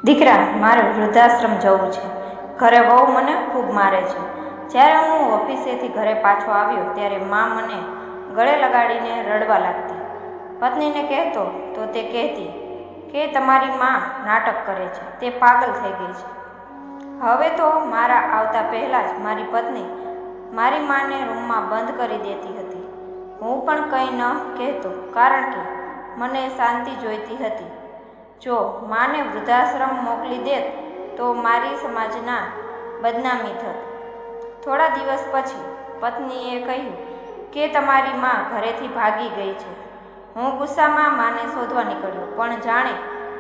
દીકરા, મારે વૃદ્ધાશ્રમ જવું છે. ઘરે વહુ મને ખૂબ મારે છે. જ્યારે હું ઓફિસેથી ઘરે પાછો આવ્યો ત્યારે મા મને ગળે લગાડીને રડવા લાગતી. પત્નીને કહેતો તો તે કહેતી કે તમારી મા નાટક કરે છે, તે પાગલ થઈ ગઈ છે. હવે તો મારા આવતા પહેલાં જ મારી પત્ની મારી માને રૂમમાં બંધ કરી દેતી હતી. હું પણ કંઈ ન કહેતો, કારણ કે મને શાંતિ જોઈતી હતી. જો માને વૃદ્ધાશ્રમ મોકલી દેત તો મારી સમાજના બદનામી થત. થોડા દિવસ પછી પત્નીએ કહ્યું કે તમારી મા ઘરેથી ભાગી ગઈ છે. હું ગુસ્સામાં માને શોધવા નીકળ્યો, પણ જાણે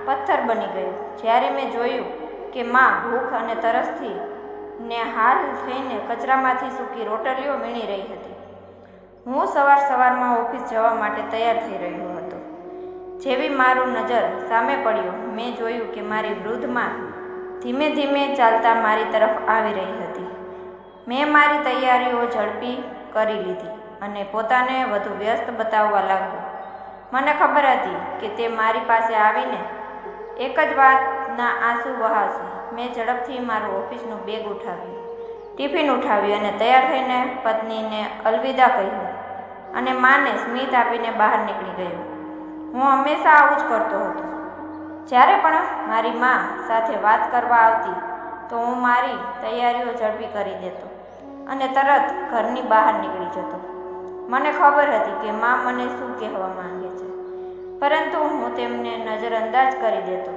પથ્થર બની ગયો જ્યારે મેં જોયું કે મા ભૂખ અને તરસથી ને હાલ થઈને કચરામાંથી સૂકી રોટલીઓ વીણી રહી હતી. હું સવારમાં ઓફિસ જવા માટે તૈયાર થઈ રહ્યો હતો. જેવી મારું નજર સામે પડ્યો, મેં જોયું કે મારી વૃદ્ધ મા ધીમે ધીમે ચાલતા મારી તરફ આવી રહી હતી. મેં મારી તૈયારીઓ ઝડપી કરી લીધી અને પોતાને વધુ વ્યસ્ત બતાવવા લાગ્યો. મને ખબર હતી કે તે મારી પાસે આવીને એક જ વાતના આંસુ વહાવશે. મેં ઝડપથી મારું ઓફિસનું બેગ ઉઠાવ્યું, ટિફિન ઉઠાવ્યું અને તૈયાર થઈને પત્નીને અલવિદા કહ્યું અને માને સ્મિત આપીને બહાર નીકળી ગયો. હું હંમેશા આવું જ કરતો હતો. જ્યારે પણ મારી મા સાથે વાત કરવા આવતી તો હું મારી તૈયારીઓ ઝડપી કરી દેતો અને તરત ઘરની બહાર નીકળી જતો. મને ખબર હતી કે મા મને શું કહેવા માંગે છે, પરંતુ હું તેમને નજરઅંદાજ કરી દેતો.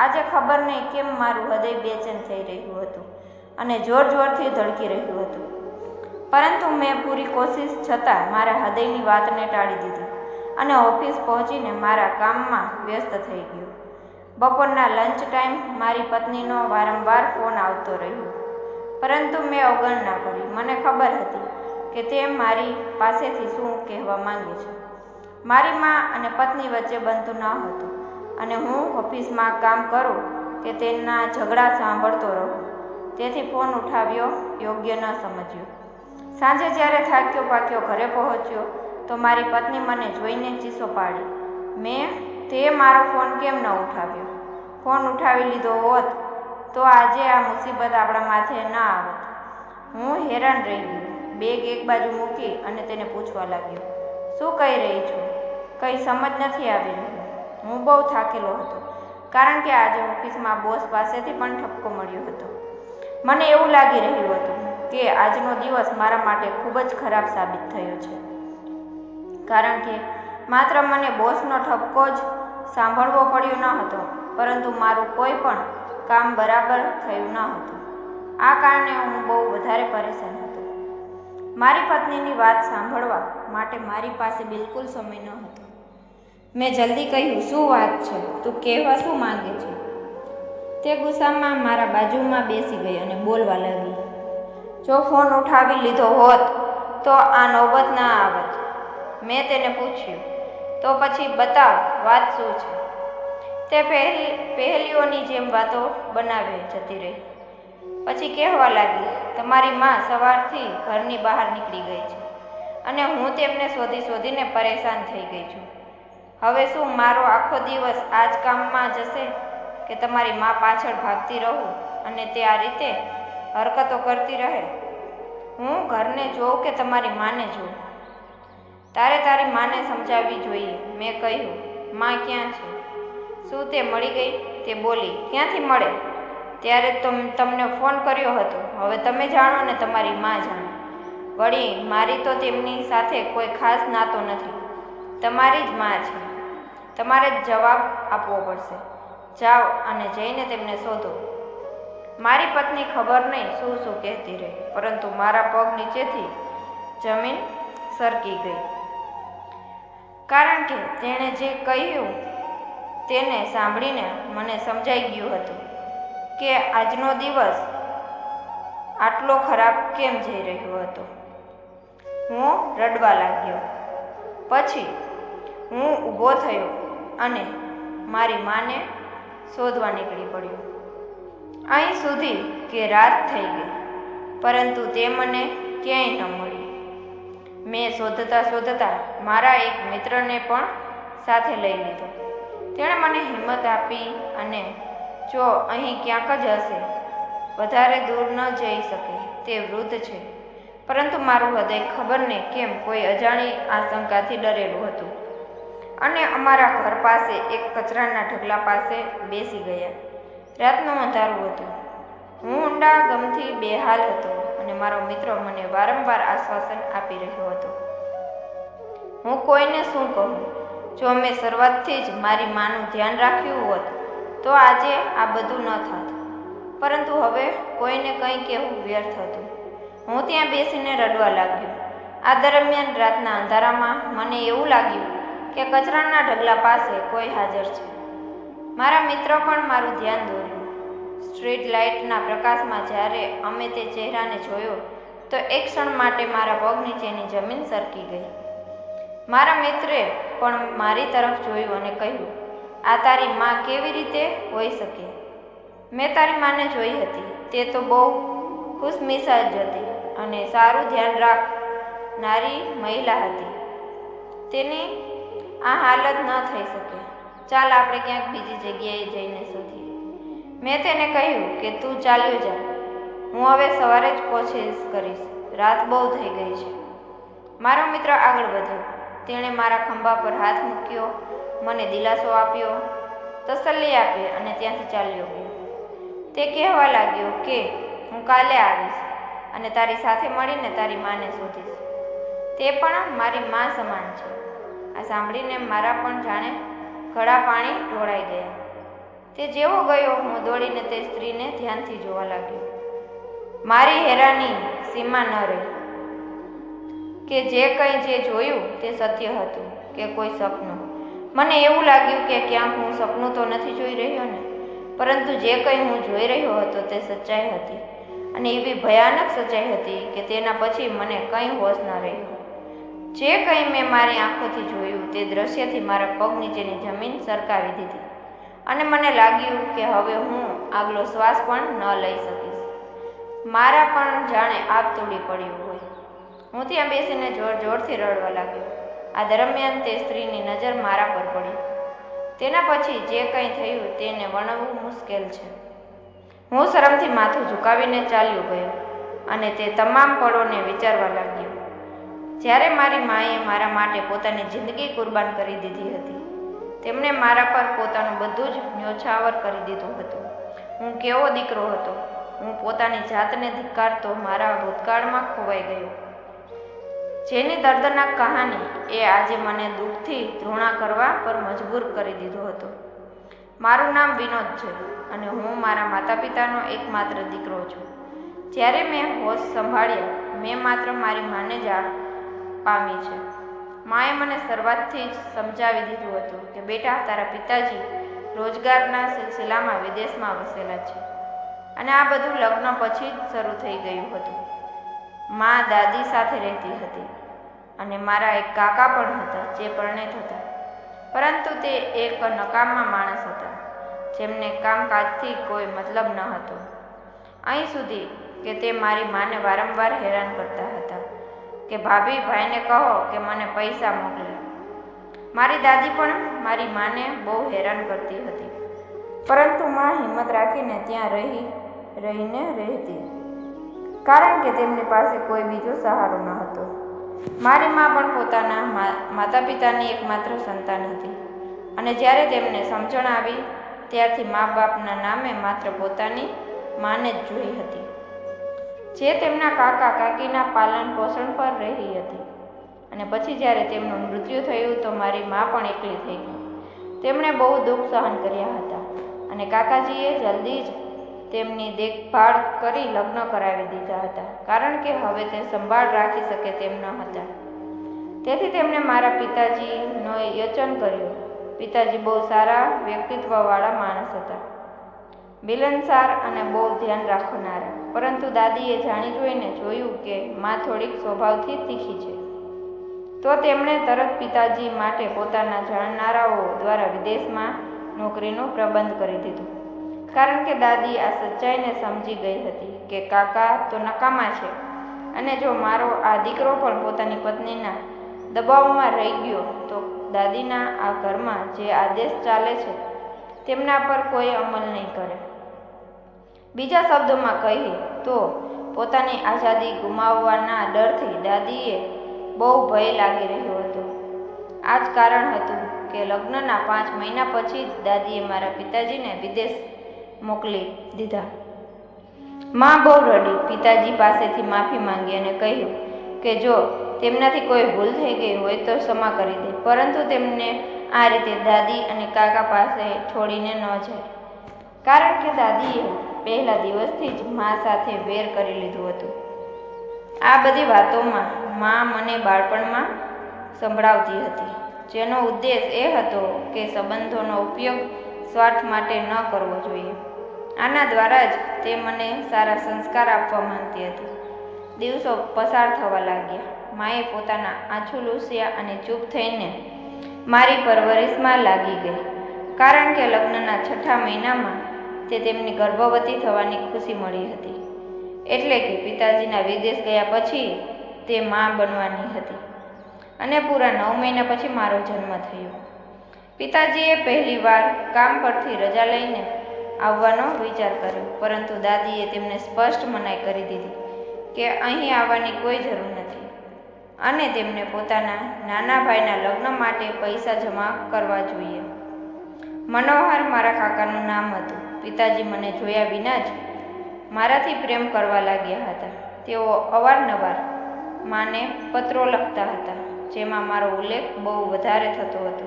આજે ખબર નહીં કેમ મારું હૃદય બેચેન થઈ રહ્યું હતું અને જોરથી ધડકી રહ્યું હતું, પરંતુ મેં પૂરી કોશિશ છતાં મારા હૃદયની વાતને ટાળી દીધી અને ઓફિસ પહોંચીને મારા કામમાં વ્યસ્ત થઈ ગયો. બપોરના લંચ ટાઈમ મારી પત્નીનો વારંવાર ફોન આવતો રહ્યો, પરંતુ મેં અવગણના કરી. મને ખબર હતી કે તે મારી પાસેથી શું કહેવા માંગે છે. મારી મા અને પત્ની વચ્ચે બનતું ન હતું અને હું ઓફિસમાં કામ કરું કે તેના ઝઘડા સાંભળતો રહું, તેથી ફોન ઉઠાવ્યો યોગ્ય ન સમજ્યો. સાંજે જ્યારે થાક્યો પાક્યો ઘરે પહોંચ્યો તો મારી પત્ની મને જોઈને ચીસો પાડી. તે મારો ફોન કેમ ન ઉઠાવ્યો? ફોન ઉઠાવી લીધો હોત તો આજે આ મુસીબત આપણા માથે ન આવત. હું હેરાન રહી ગયો. બેગ એક બાજુ મૂકી અને તેને પૂછવા લાગ્યો, શું કહી રહી છું? કંઈ સમજ નથી આવી રહી. હું બહુ થાકેલો હતો, કારણ કે આજે ઓફિસમાં બોસ પાસેથી પણ ઠપકો મળ્યો હતો. મને એવું લાગી રહ્યું હતું કે આજનો દિવસ મારા માટે ખૂબ જ ખરાબ સાબિત થયો છે, કારણ કે માત્ર મને બોસનો ઠપકો જ સાંભળવો પડ્યો ન હતો, પરંતુ મારું કોઈ પણ કામ બરાબર થયું ન હતું. આ કારણે હું બહુ વધારે પરેશાન હતો. મારી પત્નીની વાત સાંભળવા માટે મારી પાસે બિલકુલ સમય ન હતો. મેં જલ્દી કહ્યું, શું વાત છે? તું કહેવા શું માંગે છે? તે ગુસ્સામાં મારા બાજુમાં બેસી ગઈ અને બોલવા લાગી, જો ફોન ઉઠાવી લીધો હોત તો આ નોબત ના આવત. મેં તેને પૂછ્યું, તો પછી બતાવ, વાત શું છે? તે પહેલીઓની જેમ વાતો બનાવે જતી રહી. પછી કહેવા લાગી, તમારી મા સવારથી ઘરની બહાર નીકળી ગઈ છે અને હું તેમને શોધીને પરેશાન થઈ ગઈ છું. હવે શું મારો આખો દિવસ આ જ કામમાં જશે કે તમારી મા પાછળ ભાગતી રહું અને તે આ રીતે હરકતો કરતી રહે? હું ઘરને જોઉં કે તમારી માને જોઉં? તારે તારી માને સમજાવવી જોઈએ. મેં કહ્યું, મા ક્યાં છે? શું તે મળી ગઈ? તે બોલી, ક્યાંથી મળે? ત્યારે તમને ફોન કર્યો હતો. હવે તમે જાણો ને તમારી મા જાણે. વળી મારી તો તેમની સાથે કોઈ ખાસ નાતો નથી. તમારી જ મા છે. તમારે જ જવાબ આપવો પડશે. જાઓ અને જઈને તેમને શોધો. મારી પત્ની ખબર નહીં શું કહેતી રહી, પરંતુ મારા પગ નીચેથી જમીન સરકી ગઈ, કારણ કે તેણે જે કહ્યું તેને સાંભળીને મને સમજાઈ ગયું હતું કે આજનો દિવસ આટલો ખરાબ કેમ જઈ રહ્યો હતો. હું રડવા લાગ્યો. પછી હું ઊભો થયો અને મારી માને શોધવા નીકળી પડ્યો. અહીં સુધી કે રાત થઈ ગઈ, પરંતુ તે મને ક્યાંય ન મળી. મેં શોધતા મારા એક મિત્રને પણ સાથે લઈ લીધો. તેણે મને હિંમત આપી અને જો અહીં ક્યાંક જ હશે, વધારે દૂર ન જઈ શકે. તે વૃદ્ધ છે, પરંતુ મારું હૃદય ખબર ને કેમ કોઈ અજાણી આશંકાથી ડરેલું હતું. અને અમારા ઘર પાસે એક કચરાના ઢગલા પાસે બેસી ગયા. રાતનું અંધારું હતું. હું ઊંડા ગમથી બેહાલ હતો અને મારો મિત્ર મને વારંવાર આશ્વાસન આપી રહ્યો હતો. હું કોઈને શું કહું? જો મેં શરૂઆતથી જ મારી માનું ધ્યાન રાખ્યું હોત તો આજે આ બધું ન થાત. પરંતુ હવે કોઈને કંઈ કહેવું વ્યર્થ હતું. હું ત્યાં બેસીને રડવા લાગ્યો. આ દરમિયાન રાતના અંધારામાં મને એવું લાગ્યું કે કચરાના ઢગલા પાસે કોઈ હાજર છે. મારા મિત્ર પણ મારું ધ્યાન દોર્યું. સ્ટ્રીટ લાઇટના પ્રકાશમાં જ્યારે અમે તે ચહેરાને જોયો તો એક ક્ષણ માટે મારા પગ નીચેની જમીન સરકી ગઈ. મારા મિત્રે પણ મારી તરફ જોયું અને કહ્યું, આ તારી માં કેવી રીતે હોઈ શકે? મેં તારી માને જોઈ હતી. તે તો બહુ ખુશમિજાજ હતી અને સારું ધ્યાન રાખનારી મહિલા હતી. તેની આ હાલત ન થઈ શકે. ચાલ આપણે ક્યાંક બીજી જગ્યાએ જઈને શોધીએ. મેં તેને કહ્યું કે તું ચાલ્યો જા. હું હવે સવારે જ કોશિશ કરીશ. રાત બહુ થઈ ગઈ છે. મારો મિત્ર આગળ વધ્યો. તેણે મારા ખંભા પર હાથ મૂક્યો, મને દિલાસો આપ્યો, તસલ્લી આપી અને ત્યાંથી ચાલ્યો ગયો. તે કહેવા લાગ્યો કે હું કાલે આવીશ અને તારી સાથે મળીને તારી માને શોધીશ. તે પણ મારી મા સમાન છે. આ સાંભળીને મારા પણ જાણે ઘડા પાણી ઢોળાઈ ગયા. તે જેવો ગયો, હું દોડીને તે સ્ત્રીને ધ્યાનથી જોવા લાગ્યો. મારી હેરાની સીમા ન રહી કે જે જોયું તે સત્ય હતું કે કોઈ સપનું. મને એવું લાગ્યું કે ક્યાંક હું સપનું તો નથી જોઈ રહ્યો ને, પરંતુ જે કંઈ હું જોઈ રહ્યો હતો તે સચ્ચાઈ હતી. અને એવી ભયાનક સચ્ચાઈ હતી કે તેના પછી મને કંઈ હોશ ન રહ્યો. જે કંઈ મેં મારી આંખોથી જોયું તે દ્રશ્યથી મારા પગ નીચેની જમીન સરકાવી દીધી અને મને લાગ્યું કે હવે હું આગલો શ્વાસ પણ ન લઈ શકીશ. મારા પણ જાણે આગ તૂટી પડ્યું હોય. હું ત્યાં બેસીને જોરથી રડવા લાગ્યો. આ દરમિયાન તે સ્ત્રીની નજર મારા પર પડી. તેના પછી જે કંઈ થયું તેને વર્ણવવું મુશ્કેલ છે. હું શરમથી માથું ઝુકાવીને ચાલ્યો ગયો અને તે તમામ પળોને વિચારવા લાગ્યો જ્યારે મારી માએ મારા માટે પોતાની જિંદગી કુરબાન કરી દીધી હતી. તેમણે મારા પર પોતાનું બધું જ ન્યોછાવર કરી દીધું હતું. હું કેવો દીકરો હતો. હું પોતાની જાતને ધિક્કારતો મારા ભૂતકાળમાં ખોવાઈ ગયો, જેની દર્દનાક કહાની એ આજે મને દુઃખથી ધૃણા કરવા પર મજબૂર કરી દીધો હતો. મારું નામ વિનોદ છે અને હું મારા માતા પિતાનો એકમાત્ર દીકરો છું. જ્યારે મેં હોશ સંભાળ્યા, મેં માત્ર મારી માને જ પામી છે. માએ મને શરૂઆતથી જ સમજાવી દીધું હતું કે બેટા, તારા પિતાજી રોજગારના સિલસિલામાં વિદેશમાં વસેલા છે અને આ બધું લગ્ન પછી જ શરૂ થઈ ગયું હતું. મા દાદી સાથે રહેતી હતી અને મારા એક કાકા પણ હતા જે પરણિત હતા, પરંતુ તે એક નકામા માણસ હતા જેમને કામકાજથી કોઈ મતલબ ન હતો. અહીં સુધી કે તે મારી માને વારંવાર હેરાન કરતા હતા કે ભાભી, ભાઈને કહો કે મને પૈસા મોકલે. મારી દાદી પણ મારી માને બહુ હેરાન કરતી હતી, પરંતુ મા હિંમત રાખીને ત્યાં રહીને રહેતી, કારણ કે તેમની પાસે કોઈ બીજો સહારો ન હતો. મારી મા પણ પોતાના માતા પિતાની એકમાત્ર સંતાન હતી અને જ્યારે તેમને સમજણ આવી ત્યારથી મા બાપના નામે માત્ર પોતાની માને જ જોઈ હતી, જે તેમના કાકા કાકીના પાલન પોષણ પર રહી હતી. અને પછી જ્યારે તેમનું મૃત્યુ થયું તો મારી મા પણ એકલી થઈ ગઈ. તેમણે બહુ દુઃખ સહન કર્યા હતા અને કાકાજીએ જલ્દી જ તેમની દેખભાળ કરી લગ્ન કરાવી દીધા હતા, કારણ કે હવે તે સંભાળ રાખી શકે તેમ ન હતા. તેથી તેમણે મારા પિતાજીનો યચન કર્યું. પિતાજી બહુ સારા વ્યક્તિત્વવાળા માણસ હતા, મિલનસાર અને બહુ ધ્યાન રાખનારા, પરંતુ દાદીએ જાણી જોઈને જોયું કે મા થોડીક સ્વભાવથી તીખી છે, તો તેમણે તરત પિતાજી માટે પોતાના જાણનારાઓ દ્વારા વિદેશમાં નોકરીનો પ્રબંધ કરી દીધો, કારણ કે દાદી આ સચ્ચાઈને સમજી ગઈ હતી કે કાકા તો નકામા છે અને જો મારો આ દીકરો પણ પોતાની પત્નીના દબાવમાં રહી ગયો તો દાદીના આ ઘરમાં જે આદેશ ચાલે છે તેમના પર કોઈ અમલ નહીં કરે. બીજા શબ્દોમાં કહીએ તો પોતાની આઝાદી ગુમાવવાના ડરથી દાદીએ બહુ ભય લાગી રહ્યો હતો. આ જ કારણ હતું કે લગ્નના 5 મહિના પછી જ દાદીએ મારા પિતાજીને વિદેશ મોકલી દીધા. માં બહુ રડી, પિતાજી પાસેથી માફી માંગી અને કહ્યું કે જો તેમનાથી કોઈ ભૂલ થઈ ગઈ હોય તો ક્ષમા કરી દે, પરંતુ તેમને આ રીતે દાદી અને કાકા પાસે છોડીને ન જાય, કારણ કે દાદીએ પહેલા દિવસથી જ મા સાથે વેર કરી લીધું હતું. આ બધી વાતોમાં મા મને બાળપણમાં સંભળાવતી હતી, જેનો ઉદ્દેશ એ હતો કે સંબંધોનો ઉપયોગ સ્વાર્થ માટે ન કરવો જોઈએ. આના દ્વારા જ તે મને સારા સંસ્કાર આપવા માંગતી હતી. દિવસો પસાર થવા લાગ્યા. માએ પોતાના આંસુ લૂસ્યા અને ચૂપ થઈને મારી પરવરિશમાં લાગી ગઈ, કારણ કે લગ્નના 6થા મહિનામાં તે તેમની ગર્ભવતી થવાની ખુશી મળી હતી. એટલે કે પિતાજીના વિદેશ ગયા પછી તે મા બનવાની હતી અને પૂરા 9 મહિના પછી મારો જન્મ થયો. પિતાજીએ પહેલી વાર કામ પરથી રજા લઈને આવવાનો વિચાર કર્યો, પરંતુ દાદીએ તેમને સ્પષ્ટ મનાઈ કરી દીધી કે અહીં આવવાની કોઈ જરૂર નથી અને તેમને પોતાના નાના ભાઈના લગ્ન માટે પૈસા જમા કરવા જોઈએ. મનોહર મારા કાકાનું નામ હતું. પિતાજી મને જોયા વિના જ મારાથી પ્રેમ કરવા લાગ્યા હતા. તેઓ અવારનવાર માને પત્રો લખતા હતા, જેમાં મારો ઉલ્લેખ બહુ વધારે થતો હતો.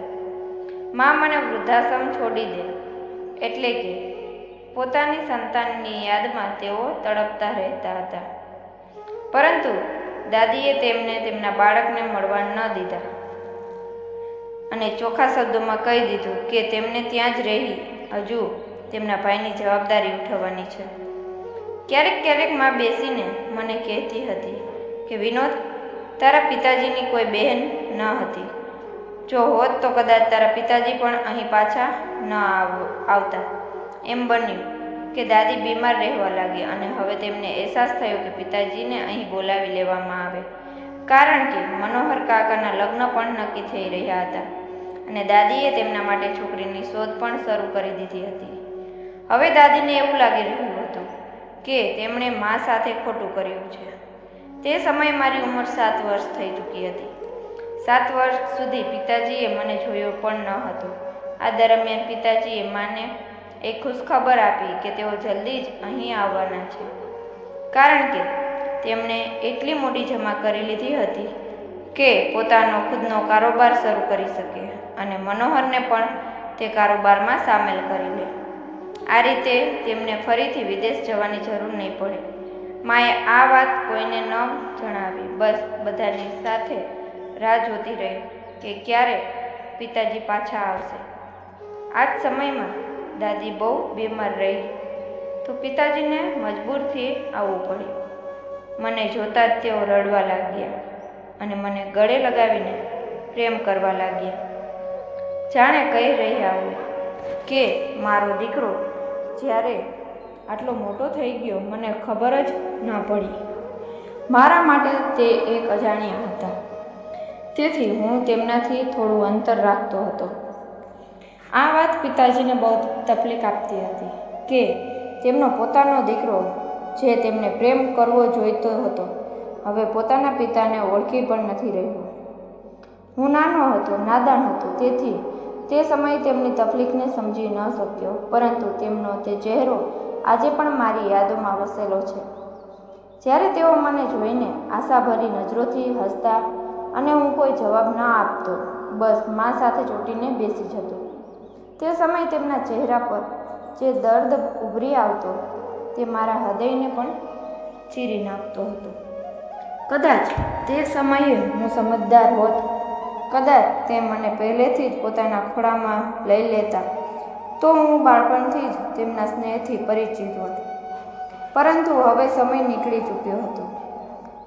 મા મને વૃદ્ધાશ્રમ છોડી દે, એટલે કે પોતાની સંતાનની યાદમાં તેઓ તડપતા રહેતા હતા, પરંતુ દાદીએ તેમને તેમના બાળકને મળવા ન દીધા અને ચોખ્ખા શબ્દોમાં કહી દીધું કે તેમને ત્યાં જ રહી હજુ તેમના ભાઈની જવાબદારી ઉઠાવવાની છે. ક્યારેક ક્યારેક માં બેસીને મને કહેતી હતી કે વિનોદ, તારા પિતાજીની કોઈ બહેન ન હતી. જો હોત તો કદાચ તારા પિતાજી પણ અહીં પાછા ન આવતા. એમ બન્યું કે દાદી બીમાર રહેવા લાગી અને હવે તેમને અહેસાસ થયો કે પિતાજીને અહીં બોલાવી લેવામાં આવે, કારણ કે મનોહર કાકાના લગ્ન પણ નક્કી થઈ રહ્યા હતા અને દાદીએ તેમના માટે છોકરીની શોધ પણ શરૂ કરી દીધી હતી. હવે દાદીને એવું લાગી રહ્યું હતું કે તેમણે મા સાથે ખોટું કર્યું છે. તે સમયે મારી ઉંમર 7 વર્ષ થઈ ચૂકી હતી. 7 વર્ષ સુધી પિતાજીએ મને જોયો પણ ન હતો. આ દરમિયાન પિતાજીએ માને એક ખુશખબર આપી કે તેઓ જલ્દી જ અહીં આવવાના છે, કારણ કે તેમણે એટલી મોટી જમા કરી લીધી હતી કે પોતાનો ખુદનો કારોબાર શરૂ કરી શકે અને મનોહરને પણ તે કારોબારમાં સામેલ કરી લે. આ રીતે તેમને ફરીથી વિદેશ જવાની જરૂર નહીં પડે. માએ આ વાત કોઈને ન જણાવી, બસ બધાની સાથે રાહ જોતી રહી કે ક્યારે પિતાજી પાછા આવશે. આ જ સમયમાં દાદી બહુ બીમાર રહી તો પિતાજીને મજબૂરથી આવવું પડ્યું. મને જોતા જ તેઓ રડવા લાગ્યા અને મને ગળે લગાવીને પ્રેમ કરવા લાગ્યા, જાણે કહી રહ્યા હોય કે મારો દીકરો જ્યારે આટલો મોટો થઈ ગયો મને ખબર જ ન પડી. મારા માટે તે એક અજાણ્યા હતા, તેથી હું તેમનાથી થોડું અંતર રાખતો હતો. આ વાત પિતાજીને બહુ તકલીફ આપતી હતી કે તેમનો પોતાનો દીકરો, જે તેમને પ્રેમ કરવો જોઈતો હતો, હવે પોતાના પિતાને ઓળખી પણ નથી રહ્યો. હું નાનો હતો, નાદાન હતો, તેથી તે સમયે તેમની તકલીફને સમજી ન શક્યો, પરંતુ તેમનો તે ચહેરો આજે પણ મારી યાદોમાં વસેલો છે. જ્યારે તેઓ મને જોઈને આશાભરી નજરોથી હસતા અને હું કોઈ જવાબ ન આપતો, બસ મા સાથે ચોંટીને બેસી જતો. તે સમયે તેમના ચહેરા પર જે દર્દ ઉભરી આવતો તે મારા હૃદયને પણ ચીરી નાખતો હતો. કદાચ તે સમયે હું સમજદાર હોત, કદાચ તે મને પહેલેથી જ પોતાના ખોળામાં લઈ લેતા, તો હું બાળપણથી જ તેમના સ્નેહથી પરિચિત હોત. પરંતુ હવે સમય નીકળી ચૂક્યો હતો.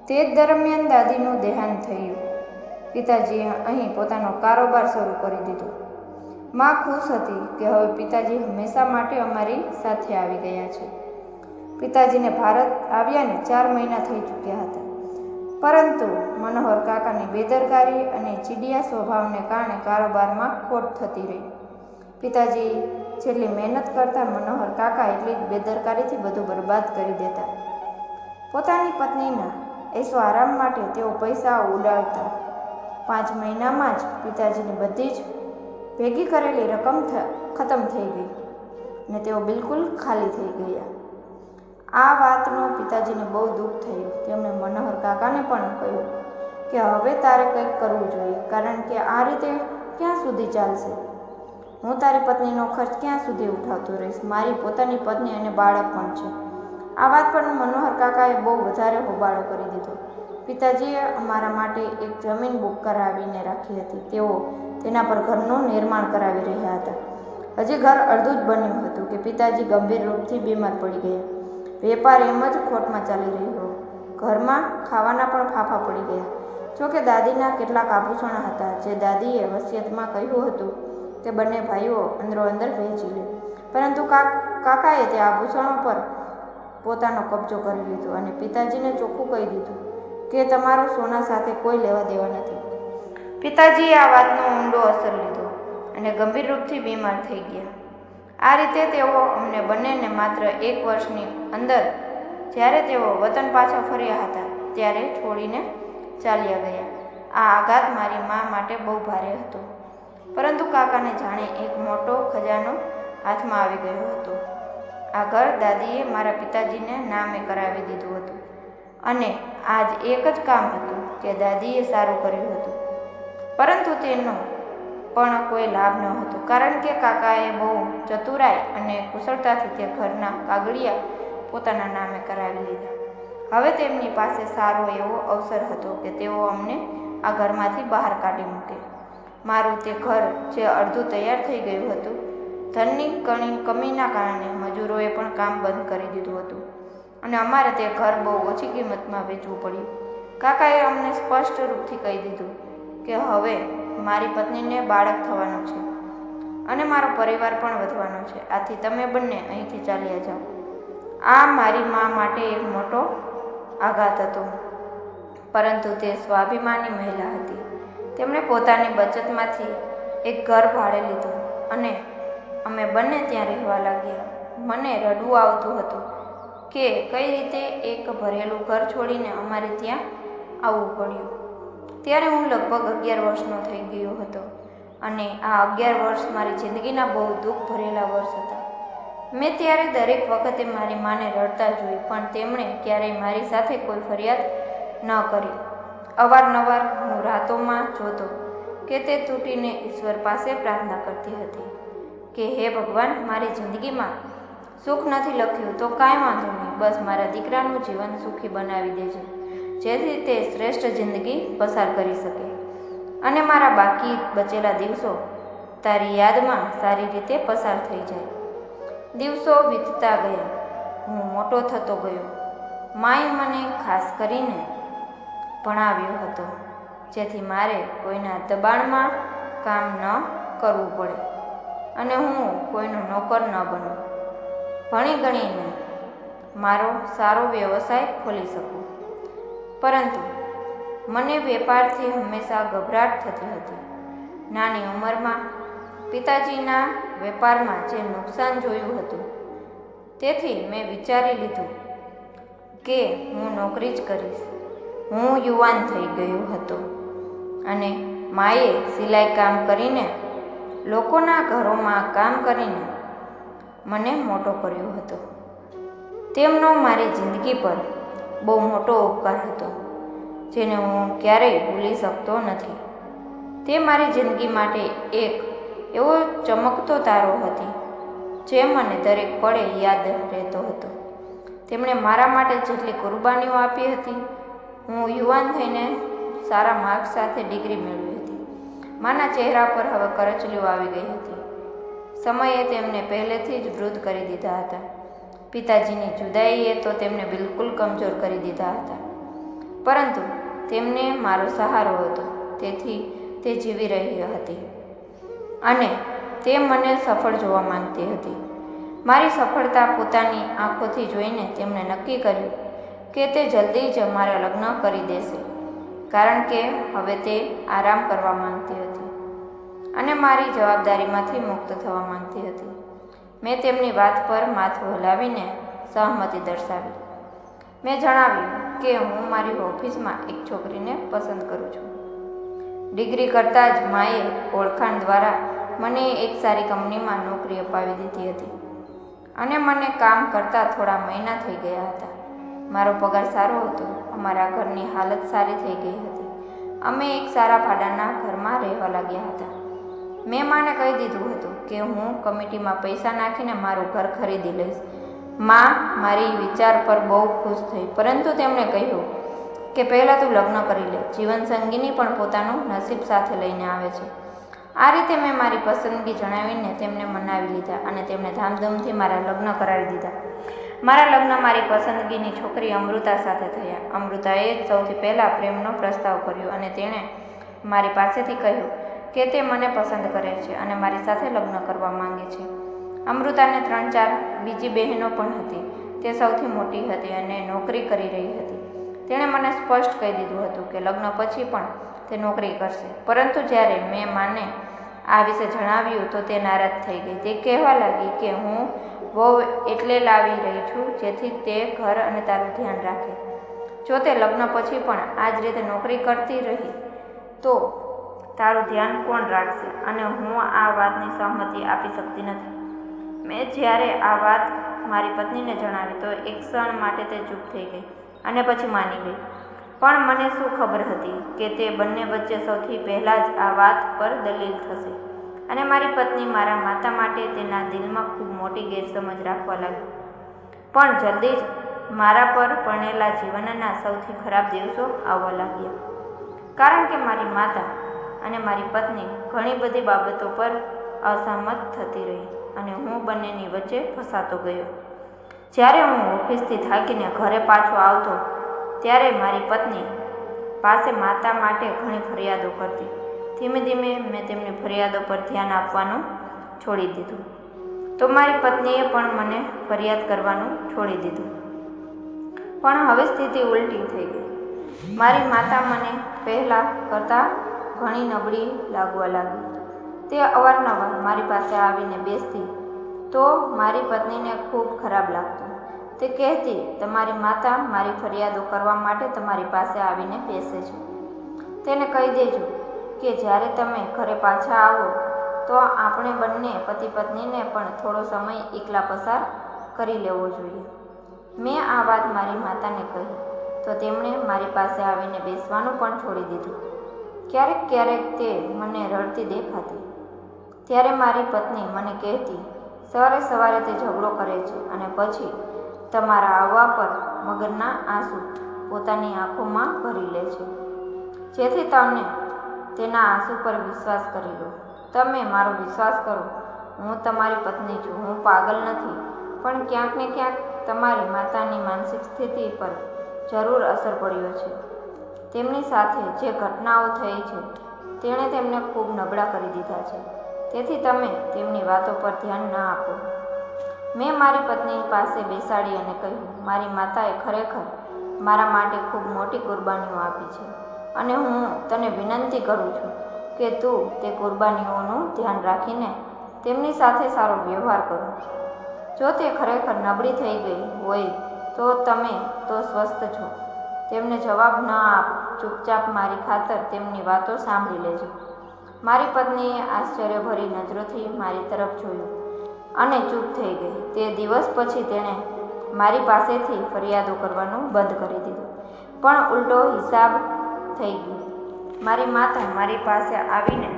તે જ દરમિયાન દાદીનું દેહાંત થયું. પિતાજીએ અહીં પોતાનો કારોબાર શરૂ કરી દીધો. માં ખુશ હતી કે હવે પિતાજી હંમેશા માટે અમારી સાથે આવી ગયા છે. પિતાજીને ભારત આવ્યાને 4 મહિના થઈ ચૂક્યા હતા, પરંતુ મનોહર કાકાની બેદરકારી અને ચીડિયા સ્વભાવને કારણે કારોબારમાં ખોટ થતી રહી. પિતાજી જેટલી મહેનત કરતા મનોહર કાકા એટલી જ બેદરકારીથી બધું બરબાદ કરી દેતા. પોતાની પત્નીના એસો આરામ માટે તેઓ પૈસા ઉડાડતા. 5 મહિનામાં જ પિતાજીની બધી જ ભેગી કરેલી રકમ ખતમ થઈ ગઈ ને તેઓ બિલકુલ ખાલી થઈ ગયા. આ વાતનો પિતાજીને બહુ દુઃખ થયું. તેમણે મનોહર કાકાને પણ કહ્યું કે હવે તારે કંઈક કરવું જોઈએ, કારણ કે આ રીતે ક્યાં સુધી ચાલશે? હું તારી પત્નીનો ખર્ચ ક્યાં સુધી ઉઠાવતો રહીશ? મારી પોતાની પત્ની અને બાળક પણ છે. આ વાત પર મનોહર કાકાએ બહુ વધારે હોબાળો કરી દીધો. પિતાજીએ અમારા માટે એક જમીન બુક કરાવીને રાખી હતી. તેઓ તેના પર ઘરનું નિર્માણ કરાવી રહ્યા હતા. હજી ઘર અડધું જ બન્યું હતું કે પિતાજી ગંભીર રૂપથી બીમાર પડી ગયા. વેપાર એમ જ ખોટમાં ચાલી રહ્યો. ઘરમાં ખાવાના પણ ફાંફા પડી ગયા. જોકે દાદીના કેટલાક આભૂષણો હતા જે દાદીએ વસિયતમાં કહ્યું હતું કે બંને ભાઈઓ અંદરોઅંદર વહેંચી લે, પરંતુ કાકાએ તે આભૂષણો પર પોતાનો કબજો કરી લીધો અને પિતાજીને ચોખ્ખું કહી દીધું કે તમારો સોના સાથે કોઈ લેવા દેવા નથી. પિતાજીએ આ વાતનો ઊંડો અસર લીધો અને ગંભીર રૂપથી બીમાર થઈ ગયા. આ રીતે તેઓ અમને બંનેને માત્ર 1 વર્ષની અંદર, જ્યારે તેઓ વતન પાછા ફર્યા હતા ત્યારે છોડીને ચાલ્યા ગયા. આ આઘાત મારી મા માટે બહુ ભારે હતો, પરંતુ કાકાને જાણે એક મોટો ખજાનો હાથમાં આવી ગયો હતો. આ ઘર દાદીએ મારા પિતાજીને નામે કરાવી દીધું હતું અને આજ એક જ કામ હતું કે દાદીએ સારું કર્યું હતું, પરંતુ તેનો પણ કોઈ લાભ ન હતો, કારણ કે કાકાએ બહુ ચતુરાઈ અને કુશળતાથી તે ઘરના કાગળિયા પોતાના નામે કરાવી લીધા. હવે તેમની પાસે સારો એવો અવસર હતો કે તેઓ અમને આ ઘરમાંથી બહાર કાઢી મૂકે. મારું તે ઘર જે અડધું તૈયાર થઈ ગયું હતું, ધનની કમીના કારણે મજૂરોએ પણ કામ બંધ કરી દીધું હતું અને અમારે તે ઘર બહુ ઓછી કિંમતમાં વેચવું પડ્યું. કાકાએ અમને સ્પષ્ટ રૂપથી કહી દીધું કે હવે મારી પત્નીને બાળક થવાનું છે અને મારો પરિવાર પણ વધવાનો છે. આથી તમે બંને અહીંથી ચાલ્યા જાઓ. આ મારી મા માટે એક મોટો આઘાત હતો, પરંતુ તે સ્વાભિમાની મહિલા હતી. તેમણે પોતાની બચતમાંથી એક ઘર ભાડે લીધું અને અમે બંને ત્યાં રહેવા લાગ્યા. મને રડવું આવતું હતું કે કઈ રીતે એક ભરેલું ઘર છોડીને અમારે ત્યાં આવવું પડ્યું. ત્યારે હું લગભગ 11 વર્ષનો થઈ ગયો હતો અને આ 11 વર્ષ મારી જિંદગીના બહુ દુઃખ ભરેલા વર્ષ હતા. મેં ત્યારે દરેક વખતે મારી માને રડતા જોઈ, પણ તેમણે ક્યારેય મારી સાથે કોઈ ફરિયાદ ન કરી. અવારનવાર હું રાતોમાં જોતો કે તે તૂટીને ઈશ્વર પાસે પ્રાર્થના કરતી હતી કે હે ભગવાન, મારી જિંદગીમાં સુખ નથી લખ્યું તો કાંઈ વાંધો નહીં, બસ મારા દીકરાનું જીવન સુખી બનાવી દેજે, જેથી તે શ્રેષ્ઠ જિંદગી પસાર કરી શકે અને મારા બાકી બચેલા દિવસો તારી યાદમાં સારી રીતે પસાર થઈ જાય. દિવસો વીતતા ગયા. હું મોટો થતો ગયો. માએ મને ખાસ કરીને ભણાવ્યો હતો, જેથી મારે કોઈના દબાણમાં કામ ન કરવું પડે અને હું કોઈનો નોકર ન બનું. ભણી ગણીને મારો સારો વ્યવસાય ખોલી શકું. પરંતુ મને વેપારથી હંમેશા ગભરાટ થતી હતી. નાની ઉંમરમાં પિતાજીના વેપારમાં જે નુકસાન જોયું હતું, તેથી મેં વિચારી લીધું કે હું નોકરી જ કરીશ. હું યુવાન થઈ ગયો હતો અને માએ સિલાઈ કામ કરીને, લોકોના ઘરોમાં કામ કરીને મને મોટો કર્યો હતો. તેમનો મારી જિંદગી પર બહુ મોટો ઉપકાર હતો, જેને હું ક્યારેય ભૂલી શકતો નથી. તે મારી જિંદગી માટે એક એવો ચમકતો તારો હતી જે મને દરેક પળે યાદ રહેતો હતો. તેમણે મારા માટે જેટલી કુરબાનીઓ આપી હતી. હું યુવાન થઈને સારા માર્ક્સ સાથે ડિગ્રી મેળવી હતી. માના ચહેરા પર હવે કરચલીઓ આવી ગઈ હતી. સમયે તેમને પહેલેથી જ વૃદ્ધ કરી દીધા હતા. પિતાજીની જુદાઈએ તો તેમને બિલકુલ કમજોર કરી દીધા હતા, પરંતુ તેમને મારો સહારો હતો, તેથી તે જીવી રહી હતી અને તે મને સફળ જોવા માંગતી હતી. મારી સફળતા પોતાની આંખોથી જોઈને તેમણે નક્કી કર્યું કે તે જલ્દી જ મારા લગ્ન કરી દેશે, કારણ કે હવે તે આરામ કરવા માંગતી હતી અને મારી જવાબદારીમાંથી મુક્ત થવા માંગતી હતી. મેં તેમની વાત પર માથું હલાવીને સહમતિ દર્શાવી. મેં જણાવ્યું કે હું મારી ઓફિસમાં એક છોકરીને પસંદ કરું છું. ડિગ્રી કરતાં જ માએ ઓળખાણ દ્વારા મને એક સારી કંપનીમાં નોકરી અપાવી દીધી હતી અને મને કામ કરતાં થોડા મહિના થઈ ગયા હતા. મારો પગાર સારો હતો. અમારા ઘરની હાલત સારી થઈ ગઈ હતી. અમે એક સારા ભાડાના ઘરમાં રહેવા લાગ્યા હતા. મેં માને કહી દીધું હતું કે હું કમિટીમાં પૈસા નાખીને મારું ઘર ખરીદી લઈશ. માં મારી વિચાર પર બહુ ખુશ થઈ, પરંતુ તેમણે કહ્યું કે પહેલાં તું લગ્ન કરી લે. જીવનસંગીની પણ પોતાનું નસીબ સાથે લઈને આવે છે. આ રીતે મેં મારી પસંદગી જણાવીને તેમને મનાવી લીધા અને તેમને ધામધૂમથી મારા લગ્ન કરાવી દીધા. મારા લગ્ન મારી પસંદગીની છોકરી અમૃતા સાથે થયા. અમૃતાએ જ સૌથી પહેલાં પ્રેમનો પ્રસ્તાવ કર્યો અને તેણે મારી પાસેથી કહ્યું કે તે મને પસંદ કરે છે અને મારી સાથે લગ્ન કરવા માંગે છે. અમૃતાને 3-4 બીજી બહેનો પણ હતી. તે સૌથી મોટી હતી અને નોકરી કરી રહી હતી. તેણે મને સ્પષ્ટ કહી દીધું હતું કે લગ્ન પછી પણ તે નોકરી કરશે. પરંતુ જ્યારે મેં માને આ વિશે જણાવ્યું તો તે નારાજ થઈ ગઈ. તે કહેવા લાગી કે હું વહુ એટલે લાવી રહી છું જેથી તે ઘર અને તારું ધ્યાન રાખે. જો તે લગ્ન પછી પણ આ જ રીતે નોકરી કરતી રહી તો તારું ધ્યાન કોણ રાખશે? અને હું આ વાતની સહમતિ આપી શકતી નથી. મેં જ્યારે આ વાત મારી પત્નીને જણાવી તો એક ક્ષણ માટે તે ચૂપ થઈ ગઈ અને પછી માની ગઈ. પણ મને શું ખબર હતી કે તે બંને વચ્ચે સૌથી પહેલાં જ આ વાત પર દલીલ થશે અને મારી પત્ની મારા માતા માટે તેના દિલમાં ખૂબ મોટી ગેરસમજ રાખવા લાગી. પણ જલ્દી જ મારા પર પરણેલા જીવનના સૌથી ખરાબ દિવસો આવવા લાગ્યા, કારણ કે મારી માતા અને મારી પત્ની ઘણી બધી બાબતો પર અસહમત થતી રહી અને હું બંનેની વચ્ચે ફસાતો ગયો. જ્યારે હું ઓફિસથી થાકીને ઘરે પાછો આવતો ત્યારે મારી પત્ની પાસે માતા માટે ઘણી ફરિયાદો કરતી. ધીમે ધીમે મેં તેમની ફરિયાદો પર ધ્યાન આપવાનું છોડી દીધું તો મારી પત્નીએ પણ મને ફરિયાદ કરવાનું છોડી દીધું. પણ હવે સ્થિતિ ઉલટી થઈ ગઈ. મારી માતા મને પહેલાં કરતાં ઘણી નબળી લાગવા લાગી. તે અવારનવાર મારી પાસે આવીને બેસતી તો મારી પત્નીને ખૂબ ખરાબ લાગતું. તે કહેતી, તમારી માતા મારી ફરિયાદો કરવા માટે તમારી પાસે આવીને બેસે છે. તેને કહી દેજો કે જ્યારે તમે ઘરે પાછા આવો તો આપણે બંને પતિ પત્નીને પણ થોડો સમય એકલા પસાર કરી લેવો જોઈએ. મેં આ વાત મારી માતાને કહી તો તેમણે મારી પાસે આવીને બેસવાનું પણ છોડી દીધું. ક્યારેક ક્યારેક તે મને રડતી દેખાતી ત્યારે મારી પત્ની મને કહેતી, સવારે સવારે તે ઝઘડો કરે છે અને પછી તમારા આવવા પર મગજના આંસુ પોતાની આંખોમાં ભરી લે છે, જેથી તમે તેના આંસુ પર વિશ્વાસ કરી લો. તમે મારો વિશ્વાસ કરો. હું તમારી પત્ની છું. હું પાગલ નથી. પણ ક્યાંક ને ક્યાંક તમારી માતાની માનસિક સ્થિતિ પર જરૂર અસર પડ્યો છે. તેમની સાથે જે ઘટનાઓ થઈ છે તેણે તેમને ખૂબ નબળા કરી દીધા છે. તેથી તમે તેમની વાતો પર ધ્યાન ન આપો. મેં મારી પત્ની પાસે બેસાડી અને કહ્યું, મારી માતાએ ખરેખર મારા માટે ખૂબ મોટી કુરબાનીઓ આપી છે અને હું તને વિનંતી કરું છું કે તું તે કુરબાનીઓનું ધ્યાન રાખીને તેમની સાથે સારો વ્યવહાર કરો. જો તે ખરેખર નબળી થઈ ગઈ હોય તો તમે તો સ્વસ્થ છો. તેમને જવાબ ન આપ. ચૂપચાપ મારી ખાતર તેમની વાતો સાંભળી લેજો. મારી પત્નીએ આશ્ચર્યભરી નજરોથી મારી તરફ જોયું અને ચૂપ થઈ ગઈ. તે દિવસ પછી તેણે મારી પાસેથી ફરિયાદો કરવાનું બંધ કરી દીધું. પણ ઉલટો હિસાબ થઈ ગયો. મારી માતા મારી પાસે આવીને